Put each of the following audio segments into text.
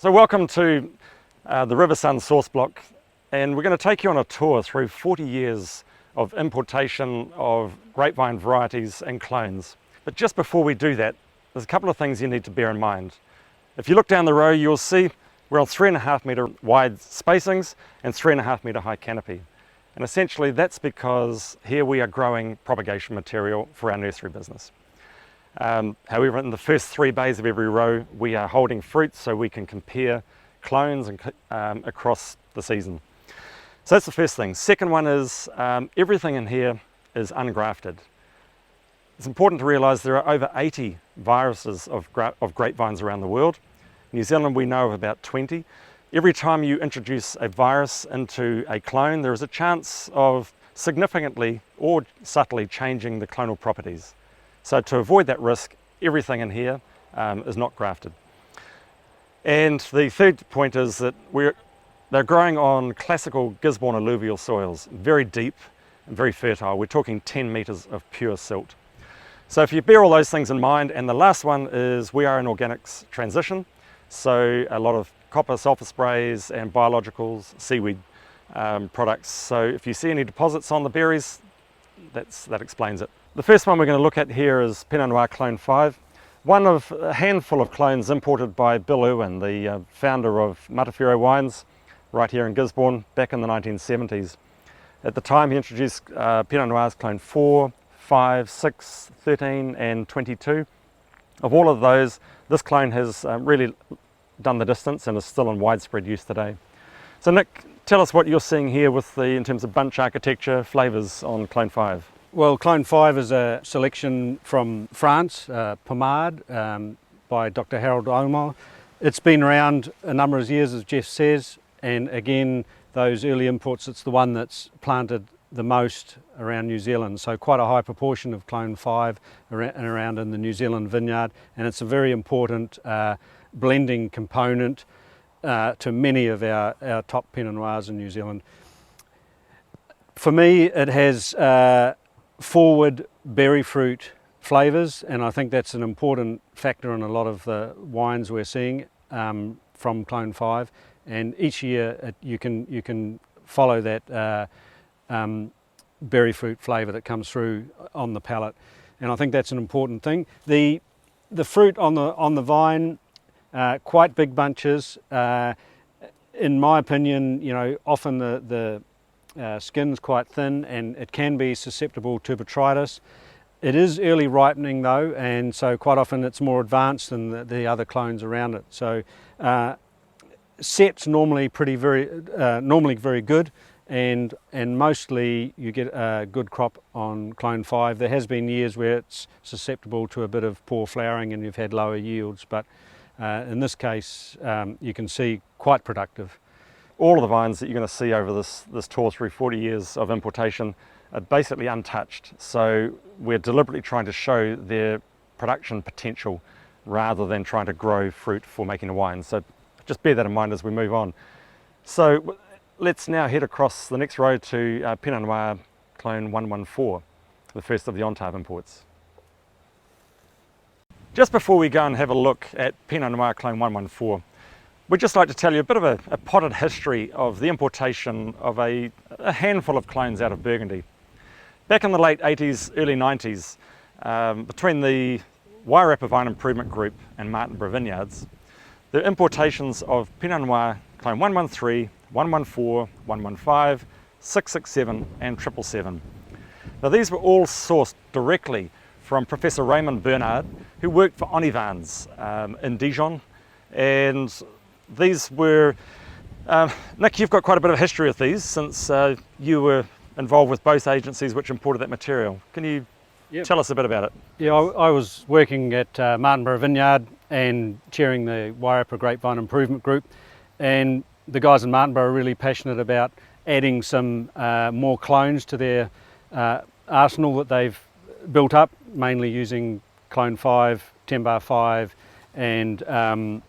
So welcome to the Riversun source block, and we're going to take you on a tour through 40 years of importation of grapevine varieties and clones. But just before we do that, there's a couple of things you need to bear in mind. If you look down the row, you'll see we're on 3.5 metre wide spacings and 3.5 metre high canopy. And essentially that's because here we are growing propagation material for our nursery business. However, in the first 3 bays of every row, we are holding fruit so we can compare clones and, across the season. So that's the first thing. Second one is everything in here is ungrafted. It's important to realise there are over 80 viruses of grapevines around the world. In New Zealand we know of about 20. Every time you introduce a virus into a clone, there is a chance of significantly or subtly changing the clonal properties. So to avoid that risk, everything in here is not grafted. And the third point is that they're growing on classical Gisborne alluvial soils, very deep and very fertile. We're talking 10 metres of pure silt. So if you bear all those things in mind, and the last one is we are in organics transition, so a lot of copper sulphur sprays and biologicals, seaweed products. So if you see any deposits on the berries, that explains it. The first one we're going to look at here is Pinot Noir Clone 5, one of a handful of clones imported by Bill Irwin, the founder of Matafero Wines, right here in Gisborne, back in the 1970s. At the time he introduced Pinot Noirs Clone 4, 5, 6, 13 and 22. Of all of those, this clone has really done the distance and is still in widespread use today. So Nick, tell us what you're seeing here in terms of bunch architecture, flavours on Clone 5. Well, Clone 5 is a selection from France, Pommard, by Dr. Harold Omar. It's been around a number of years, as Jeff says, and again, those early imports, it's the one that's planted the most around New Zealand. So quite a high proportion of Clone 5 around in the New Zealand vineyard, and it's a very important blending component to many of our top Pinot Noirs in New Zealand. For me, it has forward berry fruit flavours, and I think that's an important factor in a lot of the wines we're seeing from Clone 5. And each year you can follow that berry fruit flavour that comes through on the palate, and I think that's an important thing. The fruit on the vine, quite big bunches. In my opinion, you know, often the skin's quite thin and it can be susceptible to botrytis. It is early ripening though, and so quite often it's more advanced than the other clones around it. So set's normally very good, and mostly you get a good crop on Clone 5. There has been years where it's susceptible to a bit of poor flowering and you've had lower yields, but in this case you can see quite productive. All of the vines that you're going to see over this tour through 40 years of importation are basically untouched. So we're deliberately trying to show their production potential rather than trying to grow fruit for making a wine. So just bear that in mind as we move on. So let's now head across the next row to Pinot Noir Clone 114, the first of the Ontave imports. Just before we go and have a look at Pinot Noir Clone 114, we'd just like to tell you a bit of a potted history of the importation of a handful of clones out of Burgundy. Back in the late 80s, early 90s, between the Wairarapa Vine Improvement Group and Martinborough Vineyards, the importations of Pinot Noir Clone 113, 114, 115, 667 and 777. Now these were all sourced directly from Professor Raymond Bernard, who worked for Olivans in Dijon, and these were, Nick, you've got quite a bit of history with these since you were involved with both agencies which imported that material. Can you tell us a bit about it? Yeah, I was working at Martinborough Vineyard and chairing the Wairarapa Grapevine Improvement Group, and the guys in Martinborough are really passionate about adding some more clones to their arsenal that they've built up, mainly using Clone 5, 10 Bar 5 and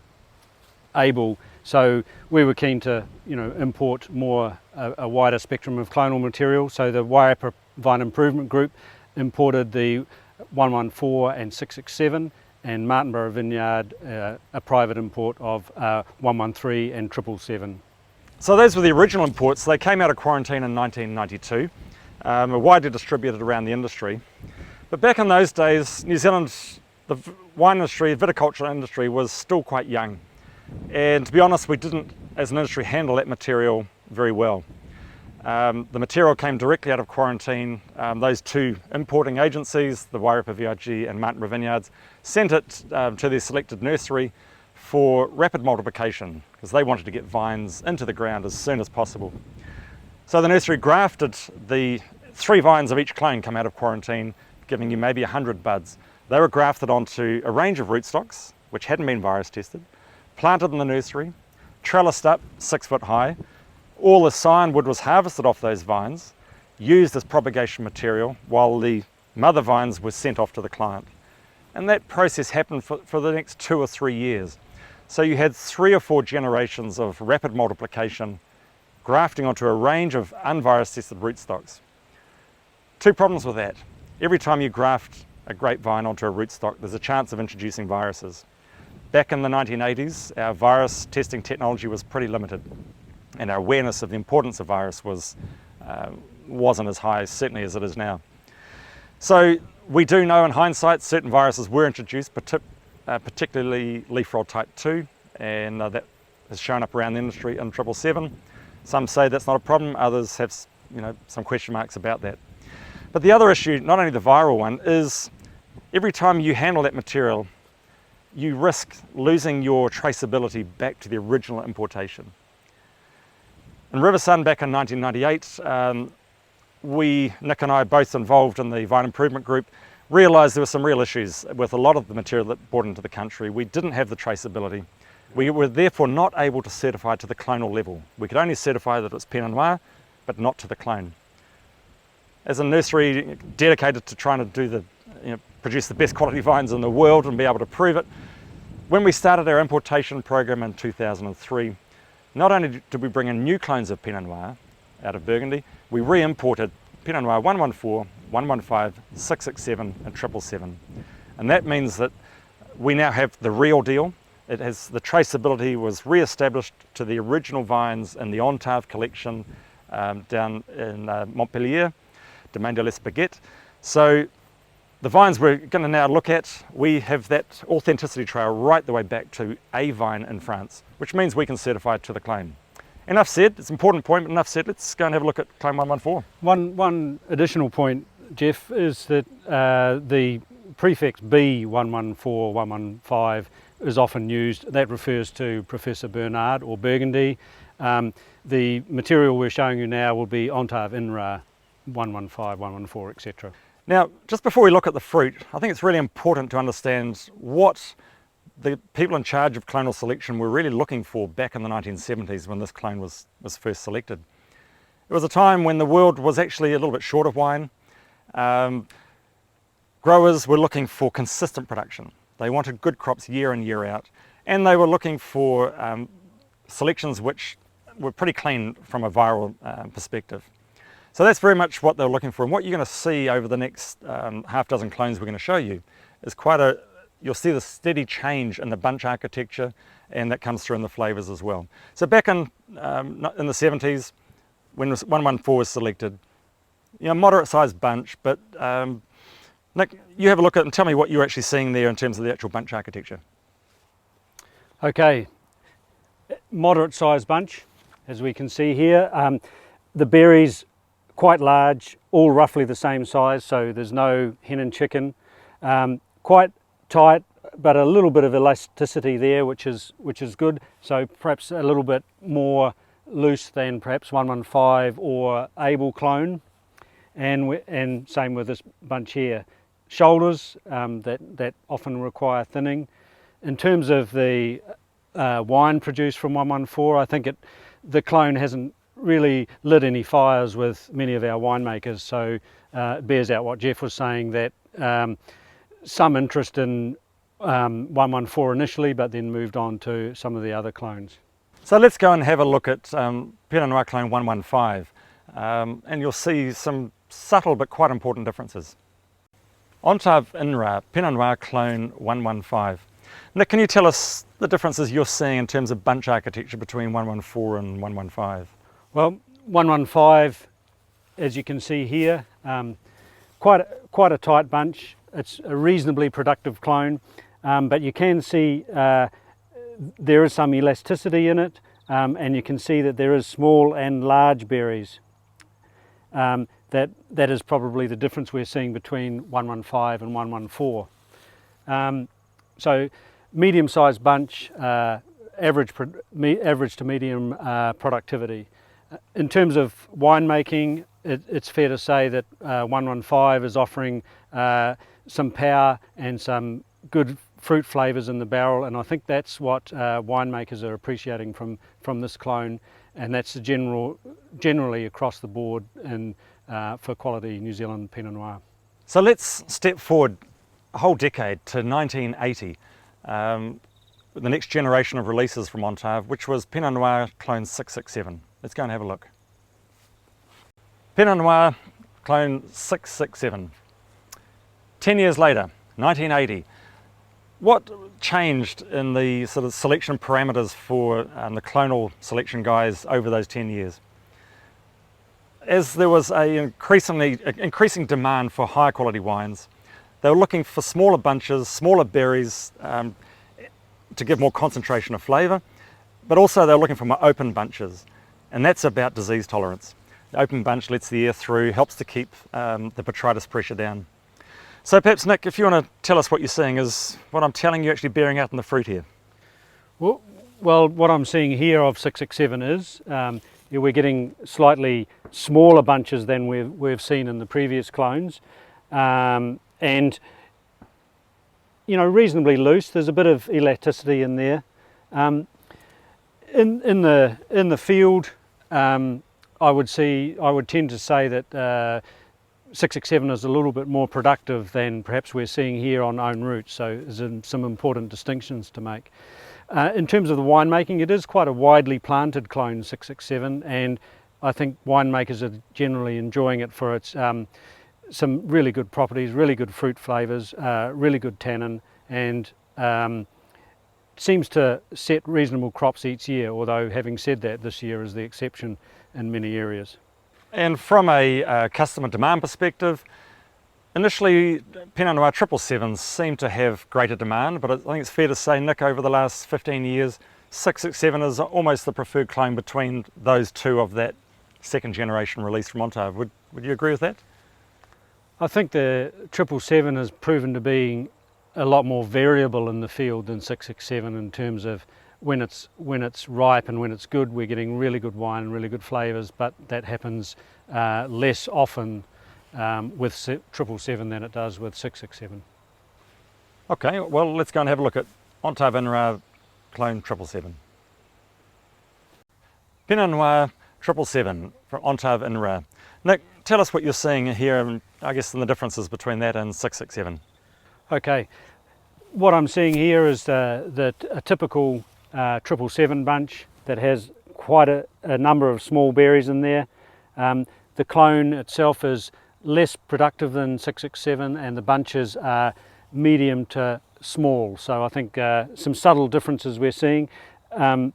Able. So we were keen to, you know, import more a wider spectrum of clonal material. So the Wairarapa Vine Improvement Group imported the 114 and 667, and Martinborough Vineyard, a private import of 113 and 777. So those were the original imports. They came out of quarantine in 1992, were widely distributed around the industry. But back in those days, New Zealand, the wine industry, viticulture industry was still quite young. And to be honest, we didn't, as an industry, handle that material very well. The material came directly out of quarantine. Those two importing agencies, the Wairapa VIG and Martinborough Vineyards, sent it to their selected nursery for rapid multiplication because they wanted to get vines into the ground as soon as possible. So the nursery grafted the 3 vines of each clone come out of quarantine, giving you maybe 100 buds. They were grafted onto a range of rootstocks, which hadn't been virus tested, planted in the nursery, trellised up 6 foot high. All the scion wood was harvested off those vines, used as propagation material, while the mother vines were sent off to the client. And that process happened for the next 2 or 3 years. So you had 3 or 4 generations of rapid multiplication, grafting onto a range of unvirus tested rootstocks. 2 problems with that. Every time you graft a grapevine onto a rootstock, there's a chance of introducing viruses. Back in the 1980s, our virus testing technology was pretty limited, and our awareness of the importance of virus wasn't as high, certainly, as it is now. So we do know in hindsight certain viruses were introduced, particularly leaf roll type 2, and that has shown up around the industry in 777. Some say that's not a problem, others have some question marks about that. But the other issue, not only the viral one, is every time you handle that material, you risk losing your traceability back to the original importation. In Riversun back in 1998, Nick and I, both involved in the Vine Improvement Group, realised there were some real issues with a lot of the material that brought into the country. We didn't have the traceability. We were therefore not able to certify to the clonal level. We could only certify that it was Pinot Noir, but not to the clone. As a nursery dedicated to trying to produce the best quality vines in the world and be able to prove it, when we started our importation program in 2003, not only did we bring in new clones of Pinot Noir out of Burgundy, we re-imported Pinot Noir 114, 115, 667 and 777. And that means that we now have the real deal. The traceability was re-established to the original vines in the Ontave collection down in Montpellier, Domaine de l'Espaguette. So the vines we're going to now look at, we have that authenticity trail right the way back to a vine in France, which means we can certify to the claim. Enough said, it's an important point, but enough said, let's go and have a look at claim 114. One additional point, Jeff, is that the prefix B, 114, 115, is often used. That refers to Professor Bernard or Burgundy. The material we're showing you now will be Ontave INRA 115, 114, etc. Now, just before we look at the fruit, I think it's really important to understand what the people in charge of clonal selection were really looking for back in the 1970s when this clone was first selected. It was a time when the world was actually a little bit short of wine. Growers were looking for consistent production. They wanted good crops year in, year out, and they were looking for selections which were pretty clean from a viral perspective. So that's very much what they're looking for, and what you're going to see over the next half dozen clones we're going to show you is you'll see the steady change in the bunch architecture, and that comes through in the flavours as well. So back in the 70s, when 114 was selected, moderate sized bunch, but Nick, you have a look at it and tell me what you're actually seeing there in terms of the actual bunch architecture. Okay, moderate sized bunch, as we can see here. The berries quite large, all roughly the same size, so there's no hen and chicken. Quite tight, but a little bit of elasticity there, which is good. So perhaps a little bit more loose than perhaps 115 or Able clone, and same with this bunch here. Shoulders that often require thinning. In terms of the wine produced from 114, I think the clone hasn't really lit any fires with many of our winemakers, so it bears out what Jeff was saying, that some interest in 114 initially, but then moved on to some of the other clones. So let's go and have a look at Pinot Noir clone 115, and you'll see some subtle but quite important differences. Ontav Inra, Pinot Noir Clone 115. Nick, can you tell us the differences you're seeing in terms of bunch architecture between 114 and 115? Well, 115, as you can see here, quite a tight bunch. It's a reasonably productive clone, but you can see there is some elasticity in it, and you can see that there is small and large berries. That is probably the difference we're seeing between 115 and 114. So medium-sized bunch, average to medium productivity. In terms of winemaking, it's fair to say that 115 is offering some power and some good fruit flavours in the barrel, and I think that's what winemakers are appreciating from this clone, and that's generally across the board and for quality New Zealand Pinot Noir. So let's step forward a whole decade to 1980, the next generation of releases from Ontav, which was Pinot Noir Clone 667. Let's go and have a look. Pinot Noir Clone 667. 10 years later, 1980. What changed in the sort of selection parameters for the clonal selection guys over those 10 years? As there was an increasing demand for higher quality wines, they were looking for smaller bunches, smaller berries to give more concentration of flavour, but also they were looking for more open bunches, and that's about disease tolerance. The open bunch lets the air through, helps to keep the botrytis pressure down. So perhaps Nick, if you want to tell us what you're seeing, is what I'm telling you actually bearing out in the fruit here? Well, what I'm seeing here of 667 is we're getting slightly smaller bunches than we've seen in the previous clones, and reasonably loose. There's a bit of elasticity in there. In the field, I would tend to say that 667 is a little bit more productive than perhaps we're seeing here on own roots, so there's some important distinctions to make. In terms of the winemaking, it is quite a widely planted clone 667, and I think winemakers are generally enjoying it for its some really good properties, really good fruit flavours, really good tannin, and seems to set reasonable crops each year, although having said that, this year is the exception in many areas. And from a customer demand perspective, initially Pinot Noir 777s seem to have greater demand, but I think it's fair to say, Nick, over the last 15 years, 667 is almost the preferred clone between those two of that second generation release from Ontav. Would you agree with that? I think the 777 has proven to be a lot more variable in the field than 667 in terms of when it's ripe and when it's good, we're getting really good wine and really good flavours, but that happens less often with 777 than it does with 667. Okay, well let's go and have a look at Ontav Inra Clone 777. Pinot Noir 777 from Ontav Inra. Nick, tell us what you're seeing here, and I guess in the differences between that and 667. Okay, what I'm seeing here is a typical 777 bunch that has quite a number of small berries in there. The clone itself is less productive than 667, and the bunches are medium to small, so I think some subtle differences we're seeing, and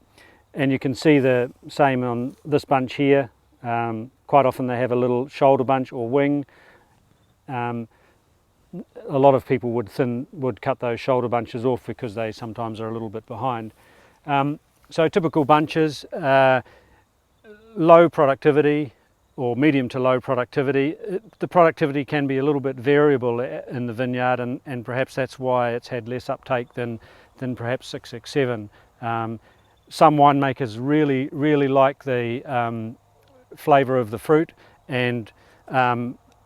you can see the same on this bunch here. Quite often they have a little shoulder bunch or wing. A lot of people would cut those shoulder bunches off because they sometimes are a little bit behind. So typical bunches, low productivity or medium to low productivity. The productivity can be a little bit variable in the vineyard, and perhaps that's why it's had less uptake than perhaps 667. Some winemakers really like the flavour of the fruit, and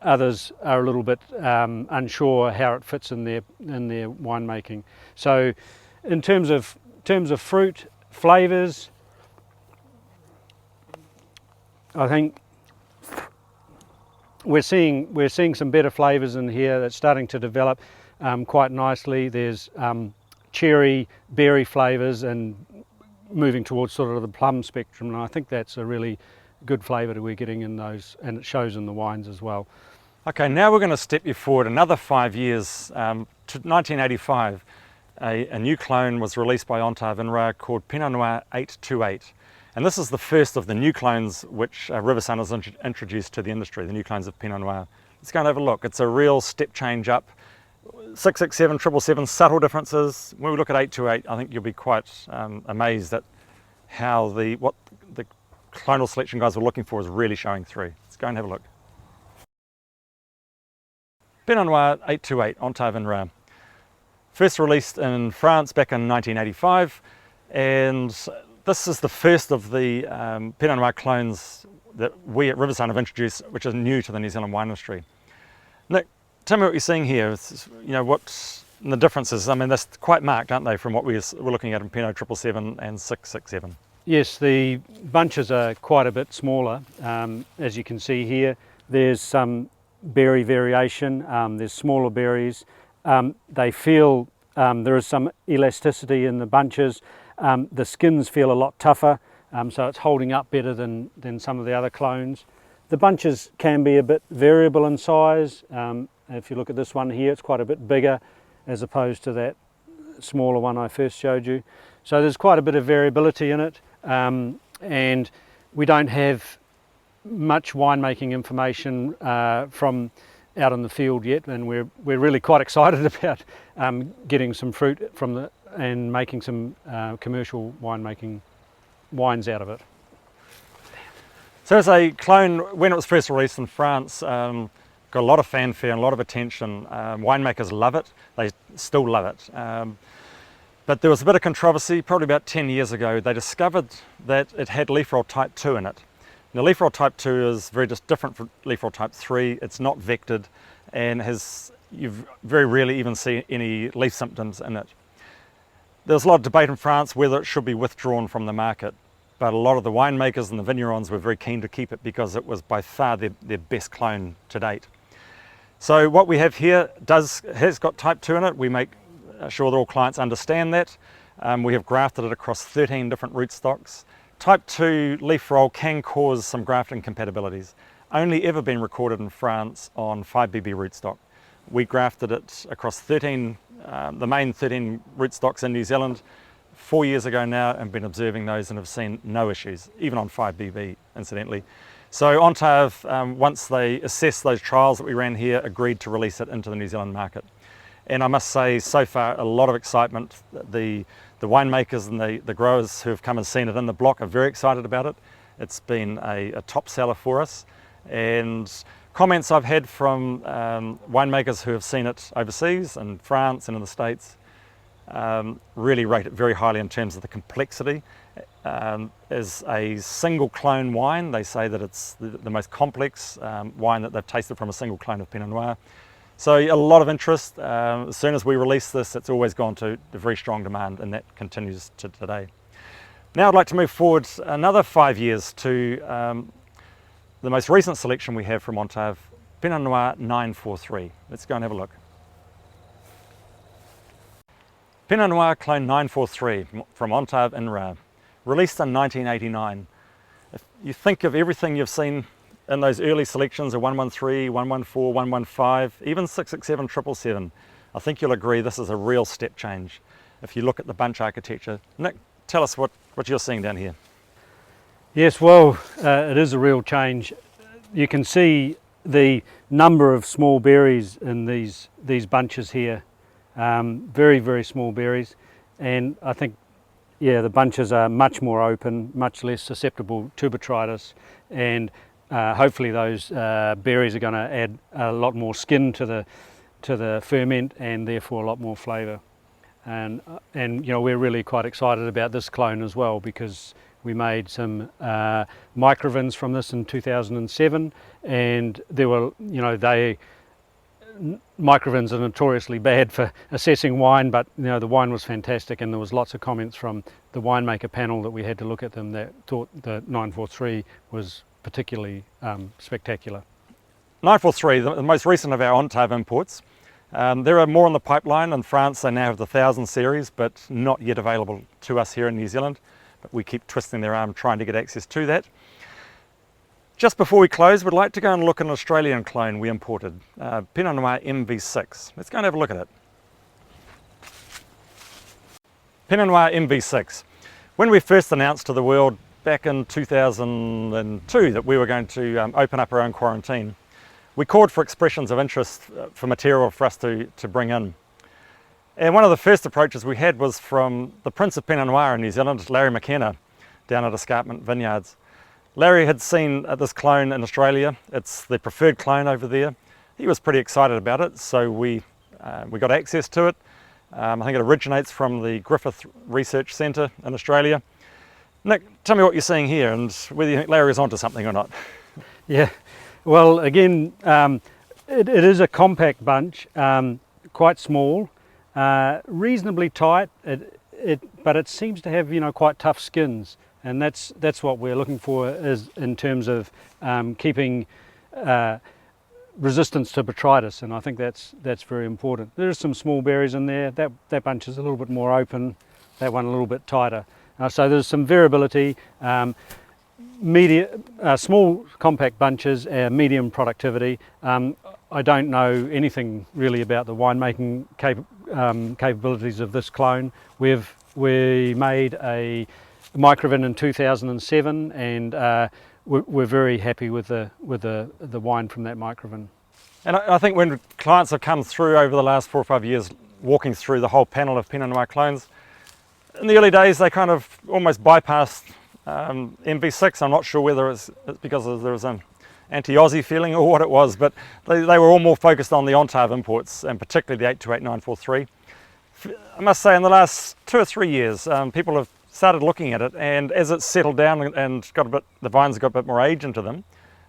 others are a little bit unsure how it fits in their winemaking. So in terms of fruit flavours, I think we're seeing some better flavours in here that's starting to develop quite nicely. There's cherry, berry flavours, and moving towards sort of the plum spectrum, and I think that's a really good flavour that we're getting in those, and it shows in the wines as well. Okay, now we're going to step you forward another 5 years to 1985. A new clone was released by Ontave INRA called Pinot Noir 828. And this is the first of the new clones which Riversun has introduced to the industry, the new clones of Pinot Noir. Let's go and have a look. It's a real step change up. 667, 777, subtle differences. When we look at 828, I think you'll be quite amazed at how what the clonal selection guys were looking for is really showing through. Let's go and have a look. Pinot Noir 828, Ontave INRA. First released in France back in 1985, and this is the first of the Pinot Noir clones that we at Riversun have introduced, which is new to the New Zealand wine industry. Nick, tell me what you're seeing here. You know, what's the differences? I mean, that's quite marked, aren't they, from what we're looking at in Pinot 777 and 667? Yes, the bunches are quite a bit smaller. As you can see here, there's some berry variation, there's smaller berries. They feel, there is some elasticity in the bunches. The skins feel a lot tougher, so it's holding up better than some of the other clones. The bunches can be a bit variable in size. If you look at this one here, it's quite a bit bigger as opposed to that smaller one I first showed you. So there's quite a bit of variability in it, and we don't have much winemaking information from out in the field yet, and we're really quite excited about getting some fruit from and making some commercial winemaking wines out of it. So as a clone, when it was first released in France, got a lot of fanfare and a lot of attention. Winemakers love it, they still love it. But there was a bit of controversy probably about 10 years ago. They discovered that it had leaf roll type 2 in it. Now, leaf roll type 2 is very different from leaf roll type 3. It's not vectored and you very rarely even see any leaf symptoms in it. There's a lot of debate in France whether it should be withdrawn from the market, but a lot of the winemakers and the vignerons were very keen to keep it because it was by far their best clone to date. So what we have here has got type 2 in it. We make sure that all clients understand that. We have grafted it across 13 different rootstocks. Type 2 leaf roll can cause some graft incompatibilities. Only ever been recorded in France on 5BB rootstock. We grafted it across 13, the main 13 rootstocks in New Zealand 4 years ago now, and been observing those and have seen no issues, even on 5BB incidentally. So Ontave, once they assessed those trials that we ran here, agreed to release it into the New Zealand market. And I must say, so far, a lot of excitement. The winemakers and the growers who have come and seen it in the block are very excited about it. It's been a top seller for us. And comments I've had from winemakers who have seen it overseas, in France and in the States, really rate it very highly in terms of the complexity. As a single clone wine, they say that it's the most complex wine that they've tasted from a single clone of Pinot Noir. So a lot of interest. As soon as we release this, it's always gone to a very strong demand, and that continues to today. Now I'd like to move forward another 5 years to the most recent selection we have from Ontave, Pinot Noir 943. Let's go and have a look. Pinot Noir Clone 943 from Ontave INRA, released in 1989. If you think of everything you've seen in those early selections of 113, 114, 115, even 667, 777, I think you'll agree this is a real step change. If you look at the bunch architecture. Nick, tell us what you're seeing down here. Yes, well, it is a real change. You can see the number of small berries in these bunches here. Very, very small berries, and I think, yeah, the bunches are much more open, much less susceptible to botrytis, and hopefully those berries are going to add a lot more skin to the ferment, and therefore a lot more flavour. And you know, we're really quite excited about this clone as well, because we made some microvins from this in 2007, and there were, you know, microvins are notoriously bad for assessing wine, but you know, the wine was fantastic, and there was lots of comments from the winemaker panel that we had to look at them that thought the 943 was particularly spectacular. 943, the most recent of our Ontave imports. There are more on the pipeline. In France they now have the 1000 series, but not yet available to us here in New Zealand, but we keep twisting their arm trying to get access to that. Just before we close, we'd like to go and look at an Australian clone we imported, Pinot Noir MV6. Let's go and have a look at it. Pinot Noir MV6. When we first announced to the world back in 2002 that we were going to open up our own quarantine, we called for expressions of interest for material for us to bring in. And one of the first approaches we had was from the Prince of Pinot Noir in New Zealand, Larry McKenna, down at Escarpment Vineyards. Larry had seen this clone in Australia. It's the preferred clone over there. He was pretty excited about it, so we got access to it. I think it originates from the Griffith Research Centre in Australia. Nick, tell me what you're seeing here and whether you think Larry's onto something or not. Yeah, well, again, it is a compact bunch, quite small, reasonably tight, but it seems to have, you know, quite tough skins. And that's what we're looking for, is in terms of keeping resistance to botrytis, and I think that's very important. There's some small berries in there. That bunch is a little bit more open, that one a little bit tighter. So there's some variability. Small compact bunches, medium productivity. I don't know anything really about the winemaking capabilities of this clone. We made a microvin in 2007, and we're very happy with the wine from that microvin. And I think when clients have come through over the last 4 or 5 years, walking through the whole panel of Pinot Noir clones, in the early days they kind of almost bypassed MV6. I'm not sure whether it's because there was an anti-Aussie feeling or what it was, but they were all more focused on the ONTAV imports, and particularly the 828943. I must say, in the last 2 or 3 years, people have started looking at it, and as it's settled down and the vines got a bit more age into them,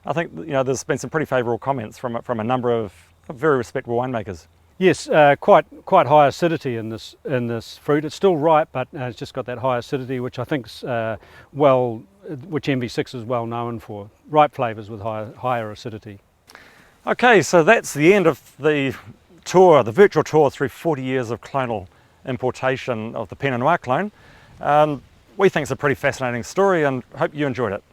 I think, you know, there's been some pretty favourable comments from a number of very respectable winemakers. Yes, quite high acidity in this fruit. It's still ripe, but it's just got that high acidity, which I think's which MV6 is well known for. Ripe flavours with higher acidity. Okay, so that's the end of the tour, the virtual tour through 40 years of clonal importation of the Pinot Noir clone. We think it's a pretty fascinating story and hope you enjoyed it.